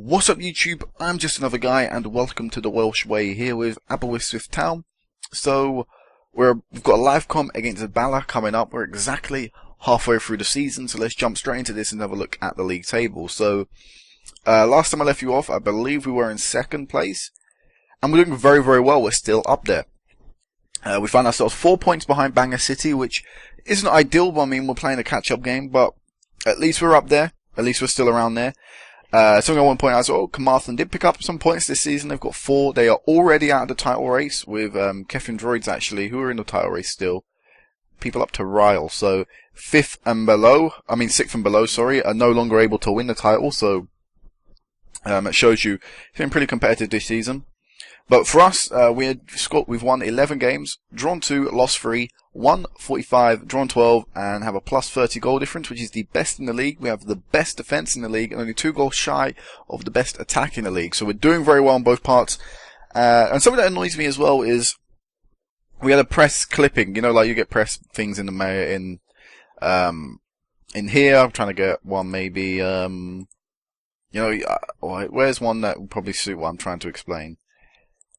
What's up YouTube, I'm just another guy and welcome to the Welsh way here with Aberystwyth Town. So we've got a live comp against Bala coming up. We're exactly halfway through the season, so let's jump straight into this and have a look at the league table. So last time I left you off, I believe we were in second place and we're doing very, very well. We're still up there. We find ourselves 4 points behind Bangor City, which isn't ideal, but I mean we're playing a catch-up game, but at least we're up there. At least we're still around there. Something I want to point out is, Carmarthen did pick up some points this season. They've got 4. They are already out of the title race with Kefin Droids, actually, who are in the title race still. People up to Ryle. So 6th and below, sorry, are no longer able to win the title. So it shows you it's been pretty competitive this season. But for us, we've won 11 games, drawn 2, lost 3, won 45, drawn 12, and have a plus 30 goal difference, which is the best in the league. We have the best defence in the league, and only 2 goals shy of the best attack in the league. So we're doing very well on both parts. And something that annoys me as well is we had a press clipping. You know, like you get press things in the mail in here. I'm trying to get one maybe. You know, where's one that would probably suit what I'm trying to explain?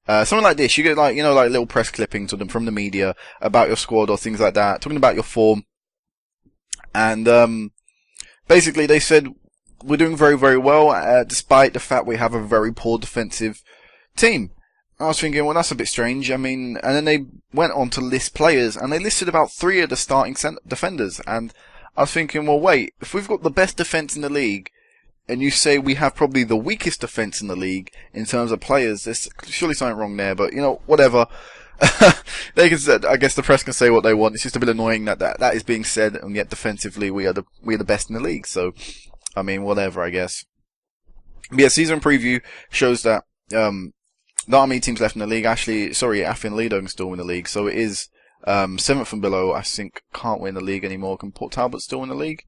Something like this, you get like, like little press clippings of them from the media about your squad or things like that, talking about your form. And, basically they said we're doing very, very well, despite the fact we have a very poor defensive team. I was thinking, well, that's a bit strange. I mean, and then they went on to list players and they listed about 3 of the starting defenders. And I was thinking, well, wait, if we've got the best defense in the league, and you say we have probably the weakest defence in the league in terms of players, there's surely something wrong there, but, whatever. They can, I guess the press can say what they want. It's just a bit annoying that is being said, and yet defensively we're the best in the league, so, I mean, whatever, I guess. But yeah, season preview shows that, not how many teams left in the league. Actually, sorry, Afin Lido can still win the league, so it is, 7th and below, I think, can't win the league anymore. Can Port Talbot still win the league?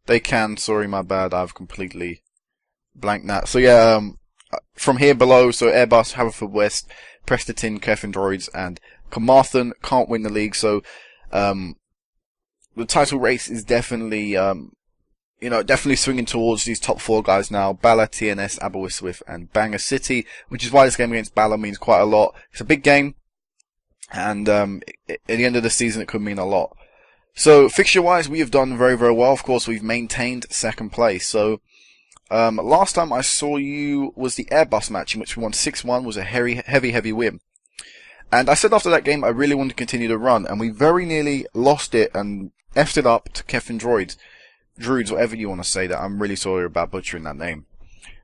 They can, sorry, my bad, I've completely blanked that. So yeah, from here below, so Airbus, Haverfordwest, Presterton, Kefin Droids, and Carmarthen can't win the league, so, the title race is definitely, definitely swinging towards these top 4 guys now. Bala, TNS, Aberystwyth, and Bangor City, which is why this game against Bala means quite a lot. It's a big game, and, at the end of the season it could mean a lot. So, fixture-wise, we have done very, very well. Of course, we've maintained second place. So, last time I saw you was the Airbus match, in which we won 6-1, was a heavy win. And I said after that game, I really wanted to continue to run, and we very nearly lost it and effed it up to Kefin Droids, whatever you want to say that. I'm really sorry about butchering that name.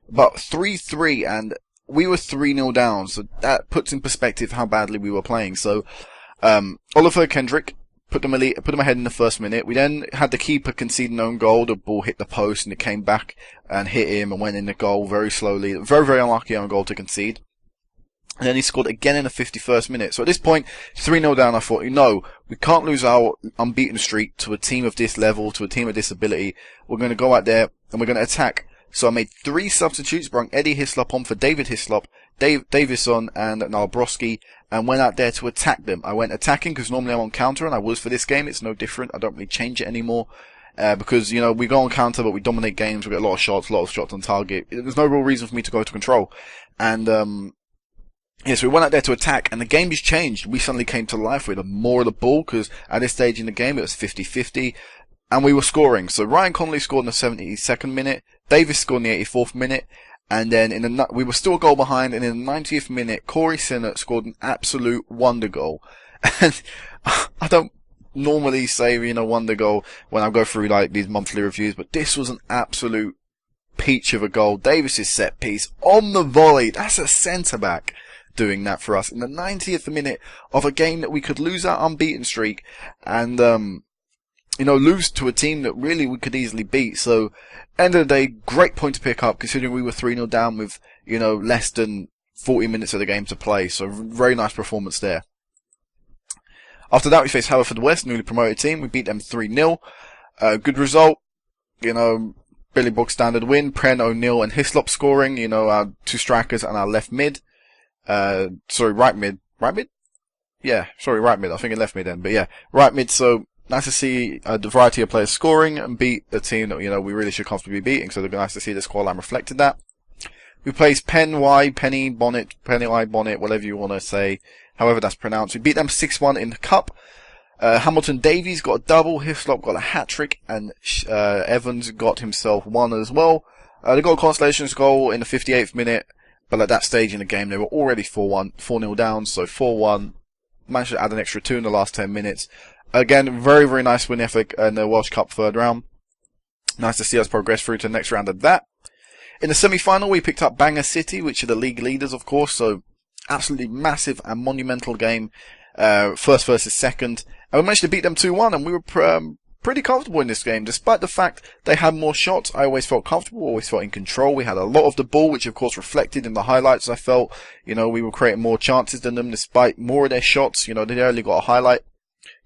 But 3-3, and we were 3-0 down, so that puts in perspective how badly we were playing. So, Oliver Kendrick put them ahead in the first minute. We then had the keeper concede an own goal. The ball hit the post and it came back and hit him and went in the goal very slowly. Very, very unlucky own goal to concede. And then he scored again in the 51st minute. So at this point, 3-0 down, I thought, we can't lose our unbeaten streak to a team of this level, to a team of this ability. We're going to go out there and we're going to attack. So I made 3 substitutes, brought Eddie Hislop on for David Hislop, Davison and Nalbrowski, and went out there to attack them. I went attacking because normally I'm on counter, and I was for this game. It's no different. I don't really change it anymore. Because, we go on counter, but we dominate games. We get a lot of shots on target. There's no real reason for me to go to control. And, so we went out there to attack, and the game just changed. We suddenly came to life with more of the ball, because at this stage in the game it was 50-50. And we were scoring. So Ryan Connolly scored in the 72nd minute. Davis scored in the 84th minute. And then we were still a goal behind. And in the 90th minute, Corey Sinnott scored an absolute wonder goal. And I don't normally say, wonder goal when I go through like these monthly reviews, but this was an absolute peach of a goal. Davis's set piece on the volley. That's a centre back doing that for us in the 90th minute of a game that we could lose our unbeaten streak. And, lose to a team that really we could easily beat. So, end of the day, great point to pick up, considering we were 3-0 down with, less than 40 minutes of the game to play. So, very nice performance there. After that, we faced Haverfordwest, newly promoted team. We beat them 3-0. Good result. Billy Book standard win. Pren, O'Neill, and Hislop scoring. Our 2 strikers and our left mid. Right mid. Right mid? Yeah, right mid. I think it left mid then. But yeah, right mid. So, nice to see the variety of players scoring and beat a team that, we really should comfortably be beating. So, nice to see the scoreline reflected that. We placed Penny Bonnet, whatever you want to say, however that's pronounced. We beat them 6-1 in the cup. Hamilton Davies got a double, Hislop got a hat-trick, and Evans got himself one as well. They got a consolations goal in the 58th minute, but at that stage in the game they were already 4-0 down, so 4-1. Managed to add an extra 2 in the last 10 minutes. Again, very, very nice win effort in the Welsh Cup third round. Nice to see us progress through to the next round of that. In the semi-final, we picked up Bangor City, which are the league leaders, of course, so absolutely massive and monumental game, first versus second. And we managed to beat them 2-1, and we were pretty comfortable in this game. Despite the fact they had more shots, I always felt comfortable, always felt in control. We had a lot of the ball, which of course reflected in the highlights. I felt, we were creating more chances than them, despite more of their shots. They only got a highlight.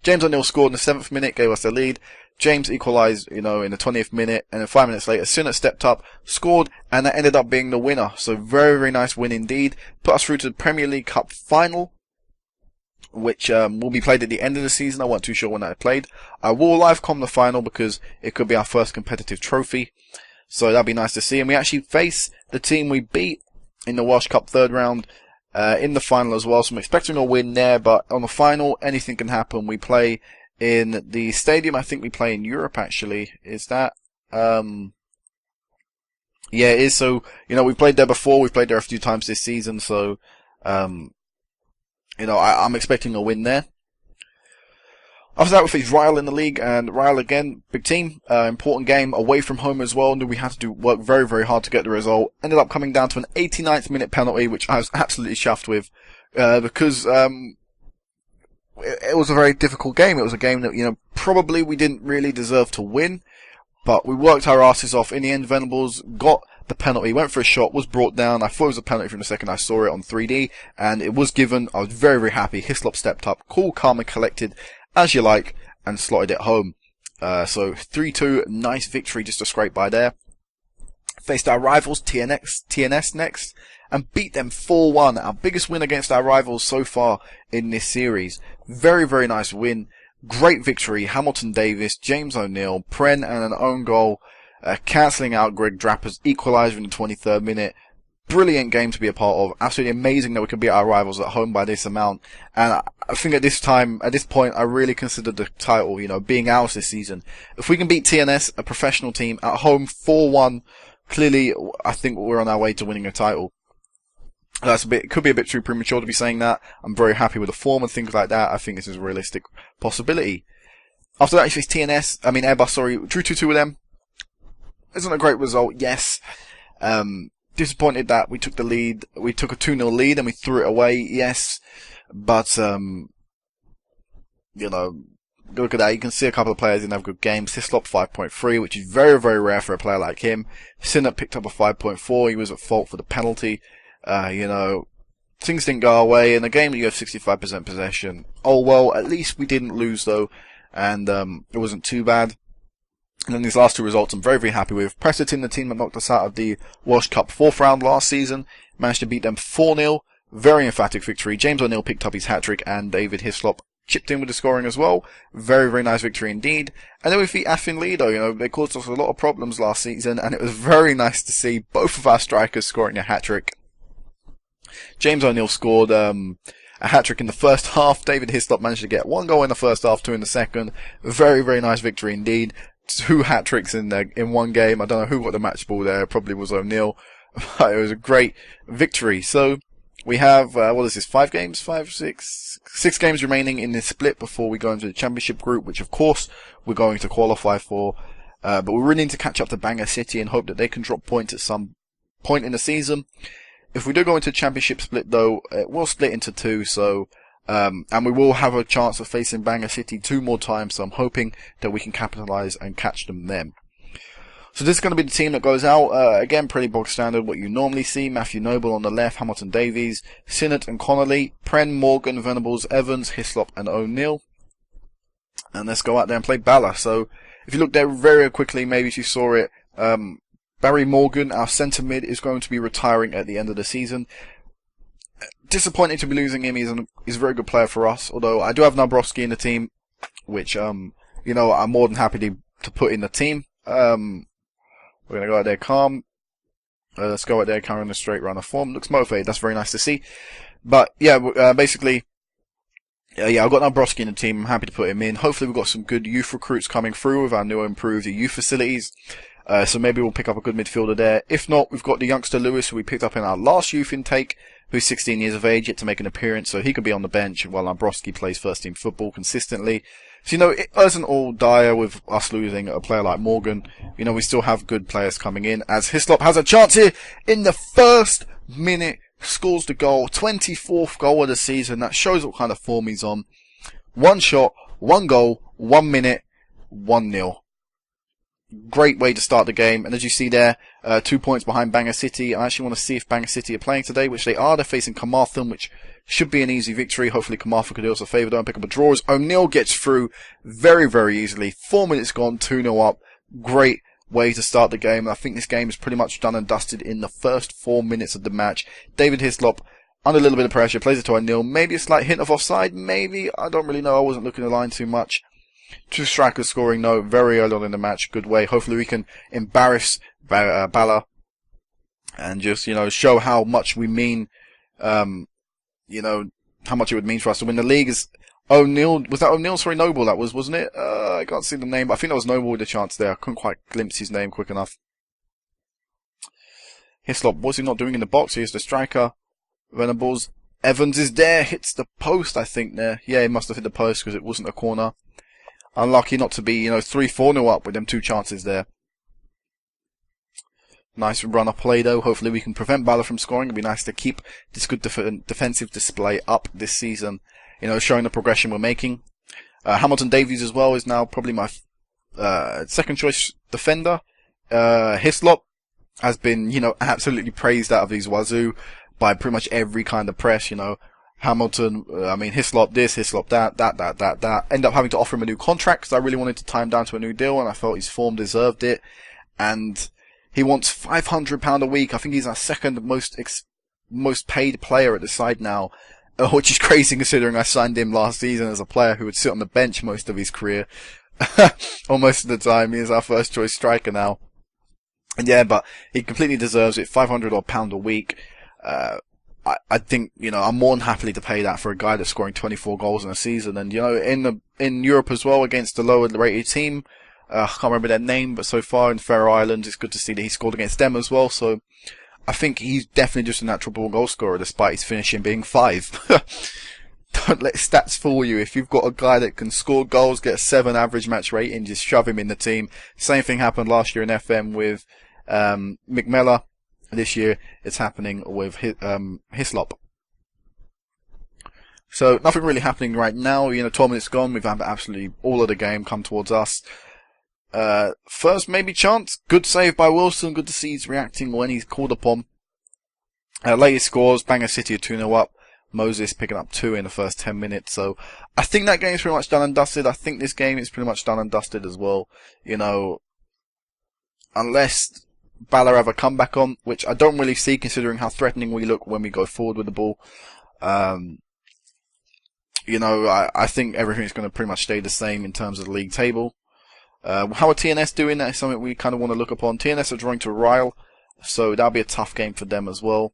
James O'Neill scored in the 7th minute, gave us the lead. James equalised, in the 20th minute, and then 5 minutes later, Sinnott stepped up, scored, and that ended up being the winner. So very, very nice win indeed. Put us through to the Premier League Cup final, which will be played at the end of the season. I wasn't too sure when that played. I will live com the final because it could be our first competitive trophy. So that'd be nice to see. And we actually face the team we beat in the Welsh Cup third round in the final as well. So I'm expecting a win there, but on the final, anything can happen. We play in the stadium. I think we play in Europe, actually. Is that? Yeah, it is. So, we played there before. We've played there a few times this season. So, I'm expecting a win there. After that, we faced Ryle in the league, and Ryle again, big team, important game, away from home as well, and we had to work very, very hard to get the result. Ended up coming down to an 89th minute penalty, which I was absolutely chuffed with, because, it was a very difficult game. It was a game that, probably we didn't really deserve to win, but we worked our asses off. In the end, Venables got the penalty, went for a shot, was brought down. I thought it was a penalty from the second I saw it on 3D, and it was given. I was very, very happy. Hislop stepped up, cool, calm, and collected, as you like, and slotted it home. So 3-2, nice victory just to scrape by there. Faced our rivals, TNS next, and beat them 4-1. Our biggest win against our rivals so far in this series. Very, very nice win. Great victory. Hamilton Davis, James O'Neill, Pren, and an own goal, cancelling out Greg Draper's equaliser in the 23rd minute. Brilliant game to be a part of. Absolutely amazing that we could beat our rivals at home by this amount. And I think at this point, I really consider the title, being ours this season. If we can beat TNS, a professional team, at home 4-1, clearly, I think we're on our way to winning a title. It could be a bit too premature to be saying that. I'm very happy with the form and things like that. I think this is a realistic possibility. After that, we faced Airbus, drew 2-2 with them. Isn't a great result, yes. Disappointed that we took the lead. We took a 2-0 lead and we threw it away, yes. But, look at that. You can see a couple of players didn't have good games. Hislop 5.3, which is very, very rare for a player like him. Sinnott picked up a 5.4. He was at fault for the penalty. Things didn't go our way. In a game that you have 65% possession, oh well, at least we didn't lose though, and it wasn't too bad. And then these last two results I'm very, very happy with. Preston, the team that knocked us out of the Welsh Cup fourth round last season, managed to beat them 4-0. Very emphatic victory. James O'Neill picked up his hat-trick, and David Hislop chipped in with the scoring as well. Very, very nice victory indeed. And then we beat Affin Lido. They caused us a lot of problems last season, and it was very nice to see both of our strikers scoring a hat-trick. James O'Neill scored a hat-trick in the first half. David Hislop managed to get 1 goal in the first half, 2 in the second. Very, very nice victory indeed. 2 hat-tricks in one game. I don't know who got the match ball there. It probably was O'Neill. But it was a great victory. So we have, 5 games? 5, 6? 6 games remaining in this split before we go into the championship group, which of course we're going to qualify for. But we really need to catch up to Bangor City and hope that they can drop points at some point in the season. If we do go into championship split though, it will split into 2, so, and we will have a chance of facing Bangor City 2 more times, so I'm hoping that we can capitalise and catch them then. So this is going to be the team that goes out, again pretty bog standard, what you normally see. Matthew Noble on the left, Hamilton Davies, Sinnott and Connolly, Pren, Morgan, Venables, Evans, Hislop and O'Neill. And let's go out there and play Bala. So, if you look there very quickly, maybe if you saw it, Barry Morgan, our centre mid, is going to be retiring at the end of the season. Disappointed to be losing him. He's a very good player for us. Although I do have Nabrowski in the team, which I'm more than happy to put in the team. We're gonna go out there calm. Let's go out there, carrying a straight runner form. Looks motivated. That's very nice to see. But yeah, basically, yeah, I've got Nabrowski in the team. I'm happy to put him in. Hopefully we've got some good youth recruits coming through with our new improved youth facilities. So maybe we'll pick up a good midfielder there. If not, we've got the youngster Lewis, who we picked up in our last youth intake, who's 16 years of age, yet to make an appearance, so he could be on the bench while Nabrowski plays first team football consistently. So, it isn't all dire with us losing a player like Morgan. We still have good players coming in, as Hislop has a chance here in the first minute, scores the goal, 24th goal of the season. That shows what kind of form he's on. One shot, one goal, 1 minute, 1-0. Great way to start the game, and as you see there, 2 points behind Bangor City. I actually want to see if Bangor City are playing today, which they are. They're facing Carmarthen, which should be an easy victory. Hopefully Carmarthen could do us a favour, don't pick up a draw, as O'Neill gets through very, very easily. 4 minutes gone, 2-0 up. Great way to start the game, and I think this game is pretty much done and dusted in the first 4 minutes of the match. David Hislop, under a little bit of pressure, plays it to O'Neill. Maybe a slight hint of offside, maybe. I don't really know. I wasn't looking at the line too much. Two strikers scoring, no, very early on in the match. Good way. Hopefully we can embarrass Bala and just, show how much we mean, how much it would mean for us to win the league. Is O'Neill, was that O'Neill? Sorry, Noble that was, wasn't it? I can't see the name, but I think that was Noble with a chance there. I couldn't quite glimpse his name quick enough. Hislop, what's he not doing in the box? Here's the striker. Venables. Evans is there, hits the post, I think, there. Yeah, he must have hit the post because it wasn't a corner. Unlucky not to be, 3-4-0 up with them 2 chances there. Nice run-up play, though. Hopefully we can prevent Bala from scoring. It'd be nice to keep this good defensive display up this season, showing the progression we're making. Hamilton Davies as well is now probably my second choice defender. Hislop has been, absolutely praised out of his wazoo by pretty much every kind of press, Hamilton, Hislop this, Hislop that. End up having to offer him a new contract because I really wanted to tie him down to a new deal, and I felt his form deserved it. And he wants £500 a week. I think he's our second most paid player at the side now, which is crazy considering I signed him last season as a player who would sit on the bench most of his career. Or most of the time. He is our first choice striker now. And yeah, but he completely deserves it. £500 a week. I think, I'm more than happily to pay that for a guy that's scoring 24 goals in a season. And, in Europe as well, against the lower rated team, I can't remember their name, but so far in Faroe Islands, it's good to see that he scored against them as well. So I think he's definitely just a natural born goal scorer, despite his finishing being 5. Don't let stats fool you. If you've got a guy that can score goals, get a 7 average match rating, just shove him in the team. Same thing happened last year in FM with McMella. This year, it's happening with Hislop. So, nothing really happening right now. 12 minutes gone. We've had absolutely all of the game come towards us. First, maybe chance. Good save by Wilson. Good to see he's reacting when he's called upon. Latest scores. Bangor City are 2-0 up. Moses picking up 2 in the first 10 minutes. So, I think that game's pretty much done and dusted. I think this game is pretty much done and dusted as well. Unless Bala have a comeback on, which I don't really see considering how threatening we look when we go forward with the ball. I think everything's going to pretty much stay the same in terms of the league table. How are TNS doing? That is something we kind of want to look upon. TNS are drawing to Ryle, so that'll be a tough game for them as well.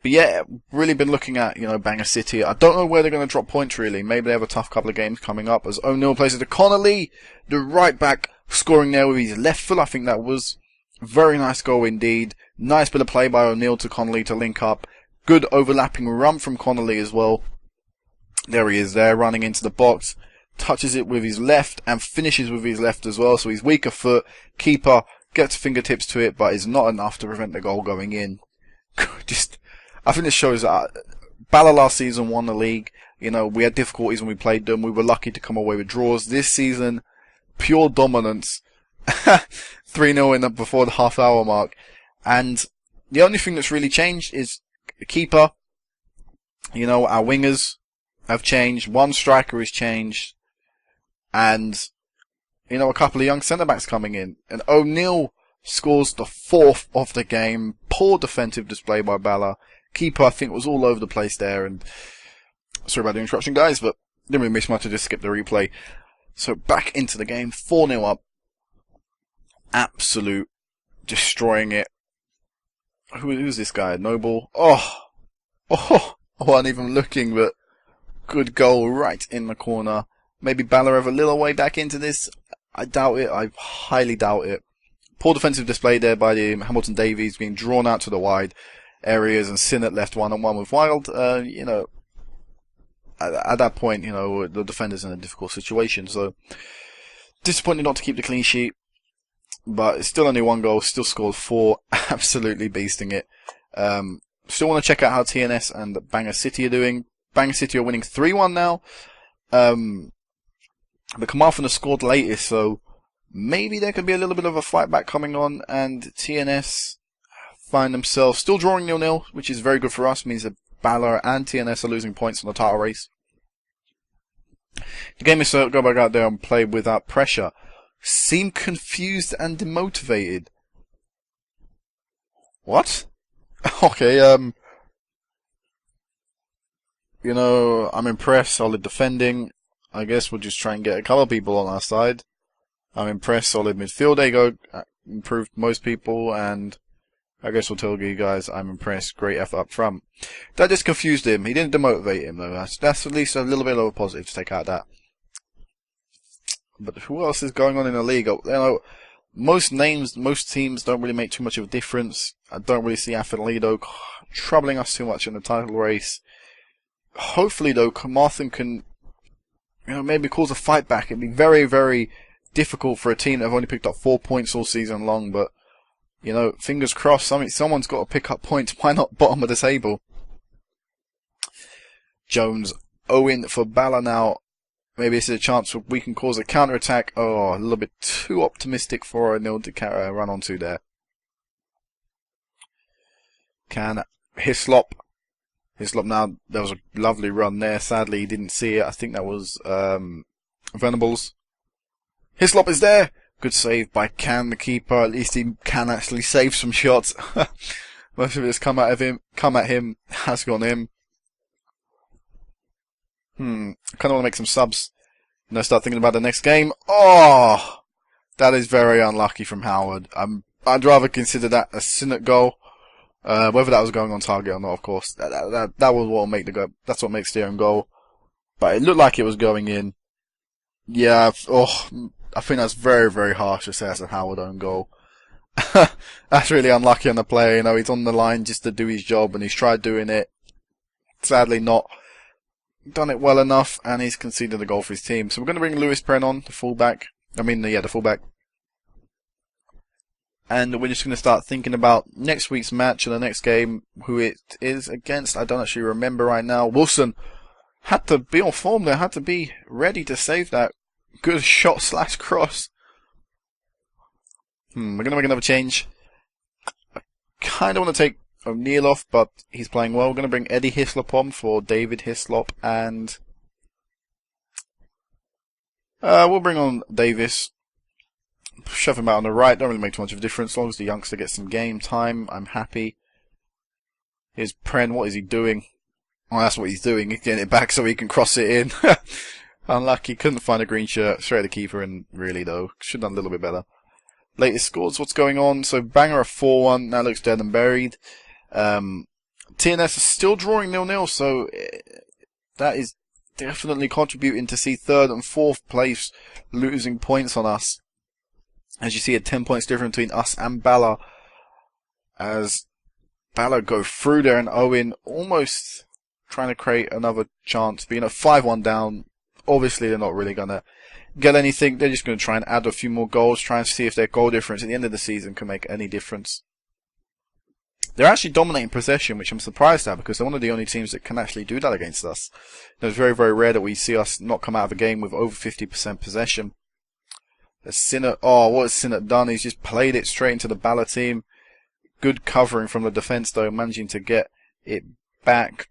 But yeah, really been looking at, Bangor City. I don't know where they're going to drop points really. Maybe they have a tough couple of games coming up as O'Neill plays it to Connolly, the right back, scoring there with his left foot. I think that was a very nice goal indeed. Nice bit of play by O'Neill to Connolly to link up. Good overlapping run from Connolly as well. There he is there, running into the box. Touches it with his left and finishes with his left as well. So his weaker foot, keeper, gets fingertips to it, but is not enough to prevent the goal going in. I think this shows that Bala last season won the league. We had difficulties when we played them. We were lucky to come away with draws. This season, pure dominance. 3-0 before the half-hour mark. And the only thing that's really changed is the keeper. Our wingers have changed. One striker has changed. And, a couple of young centre-backs coming in. And O'Neill scores the 4th of the game. Poor defensive display by Bala. Keeper, I think, was all over the place there. And sorry about the interruption, guys, but didn't really miss much. I just skipped the replay. So back into the game. 4-0 up. Absolute destroying it. Who's this guy? Noble. I wasn't even looking, but good goal right in the corner. Maybe Bala have a little way back into this. I doubt it. I highly doubt it. Poor defensive display there by the Hamilton Davies, being drawn out to the wide areas, and Sinnott left one-on-one with Wild. At that point, the defender's in a difficult situation. So disappointed not to keep the clean sheet, but it's still only 1 goal. Still scored 4. Absolutely beasting it. Still want to check out how TNS and Bangor City are doing. Bangor City are winning 3-1 now. But Carmarthen has scored latest, so maybe there could be a little bit of a fight back coming on, and TNS find themselves still drawing 0-0, which is very good for us. It means that Bala and TNS are losing points on the title race. The game is to go back out there and play without pressure. Seem confused and demotivated. What? Okay, I'm impressed. Solid defending. I guess we'll just try and get a couple of people on our side. I'm impressed. Solid midfield. There you go. Improved most people, and I guess we'll tell you guys I'm impressed. Great effort up front. That just confused him. He didn't demotivate him, though. That's at least a little bit of a positive to take out of that. But who else is going on in the league? Most teams don't really make too much of a difference. I don't really see Affiliado troubling us too much in the title race. Hopefully, though, Carmarthen can, maybe cause a fight back. It'd be very, very difficult for a team that have only picked up 4 points all season long, but, fingers crossed, someone's got to pick up points. Why not bottom of the table? Jones, Owen for Bala now. Maybe this is a chance where we can cause a counter-attack. Oh, a little bit too optimistic for a nil to run onto there. Hislop now, there was a lovely run there. Sadly, he didn't see it. I think that was Venables. Hislop is there. Good save by Can, the keeper. At least he can actually save some shots. Most of it's come at him, has gone in. I kind of want to make some subs. And I start thinking about the next game. Oh! That is very unlucky from Howard. I'd rather consider that a Sinnott goal. Whether that was going on target or not, of course. That was what will make the goal. That's what makes the own goal. But it looked like it was going in. Yeah, I think that's very, very harsh to say that's a Howard own goal. That's really unlucky on the play. He's on the line just to do his job, and he's tried doing it. Sadly not done it well enough, and he's conceded a goal for his team. So we're going to bring Lewis Pren on, the fullback. The fullback. And we're just going to start thinking about next week's match and the next game, who it is against. I don't actually remember right now. Wilson had to be on form there, had to be ready to save that good shot / cross. We're going to make another change. I kind of want to take O'Neill off, but he's playing well. We're going to bring Eddie Hislop on for David Hislop, and we'll bring on Davis. Shove him out on the right. Don't really make too much of a difference. As long as the youngster gets some game time, I'm happy. Here's Pren. What is he doing? Oh, that's what he's doing. He's getting it back so he can cross it in. Unlucky. Couldn't find a green shirt. Straight at the keeper, and really, though, should have done a little bit better. Latest scores. What's going on? So, Bangor are 4-1. Now looks dead and buried. TNS is still drawing 0-0, so that is definitely contributing to see 3rd and 4th place losing points on us. As you see, a 10 points difference between us and Bala, as Bala go through there, and Owen almost trying to create another chance. But 5-1 down. Obviously, they're not really going to get anything. They're just going to try and add a few more goals, try and see if their goal difference at the end of the season can make any difference. They're actually dominating possession, which I'm surprised at, because they're one of the only teams that can actually do that against us. It's very, very rare that we see us not come out of a game with over 50% possession. Sinnott, what has Sinnott done? He's just played it straight into the Bala team. Good covering from the defence, though, managing to get it back.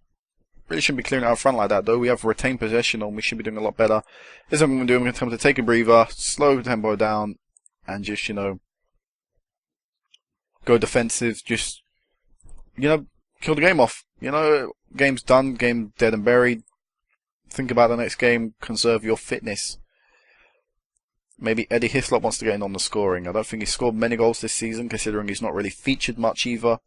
Really shouldn't be clearing it out front like that, though. We have retained possession on. We should be doing a lot better. Here's what I'm going to do. I'm going to attempt to take a breather, slow the tempo down, and just, go defensive. Just, kill the game off. Game's done. Game dead and buried. Think about the next game. Conserve your fitness. Maybe Eddie Hislop wants to get in on the scoring. I don't think he's scored many goals this season, considering he's not really featured much either.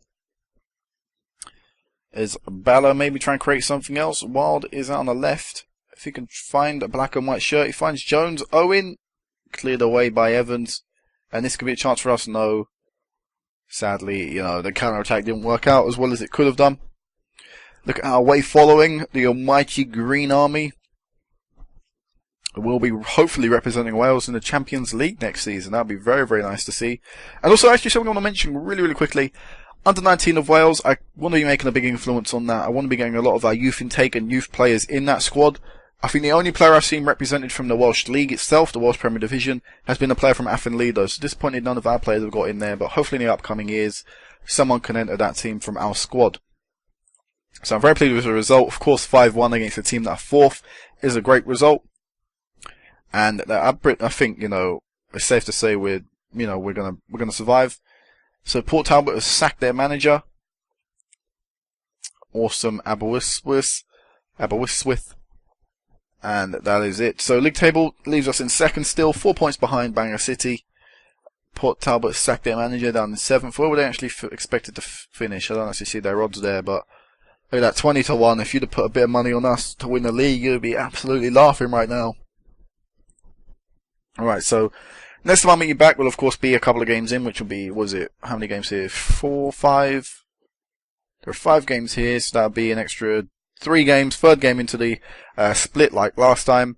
Is Bala maybe trying to create something else? Wild is out on the left. If he can find a black and white shirt, he finds Jones. Owen cleared away by Evans. And this could be a chance for us. No. Sadly, the counter-attack didn't work out as well as it could have done. Look at our way following, the almighty Green Army. We'll be hopefully representing Wales in the Champions League next season. That would be very, very nice to see. And also, actually, something I want to mention really, really quickly. Under 19 of Wales, I want to be making a big influence on that. I want to be getting a lot of our youth intake and youth players in that squad. I think the only player I've seen represented from the Welsh League itself, the Welsh Premier Division, has been a player from Athenlido. So disappointed none of our players have got in there, but hopefully in the upcoming years, someone can enter that team from our squad. So I'm very pleased with the result. Of course, 5-1 against a team that are fourth is a great result. And I think, it's safe to say we're gonna survive. So Port Talbot has sacked their manager. Awesome Aberystwyth. And that is it. So league table leaves us in second still, 4 points behind Bangor City. Port Talbot sacked their manager down in seventh. Where were they actually expected to finish? I don't actually see their odds there, but look at that, 20-1. If you'd have put a bit of money on us to win the league, you'd be absolutely laughing right now. Alright, so next time I meet you back will of course be a couple of games in, which will be, how many games here? 4, 5? There are 5 games here, so that'll be an extra 3 games, third game into the split like last time.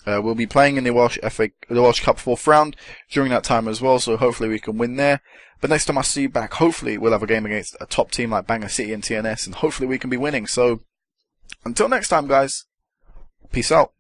We'll be playing in the Welsh Cup 4th round during that time as well, so hopefully we can win there. But next time I see you back, hopefully we'll have a game against a top team like Bangor City and TNS, and hopefully we can be winning. So, until next time guys, peace out.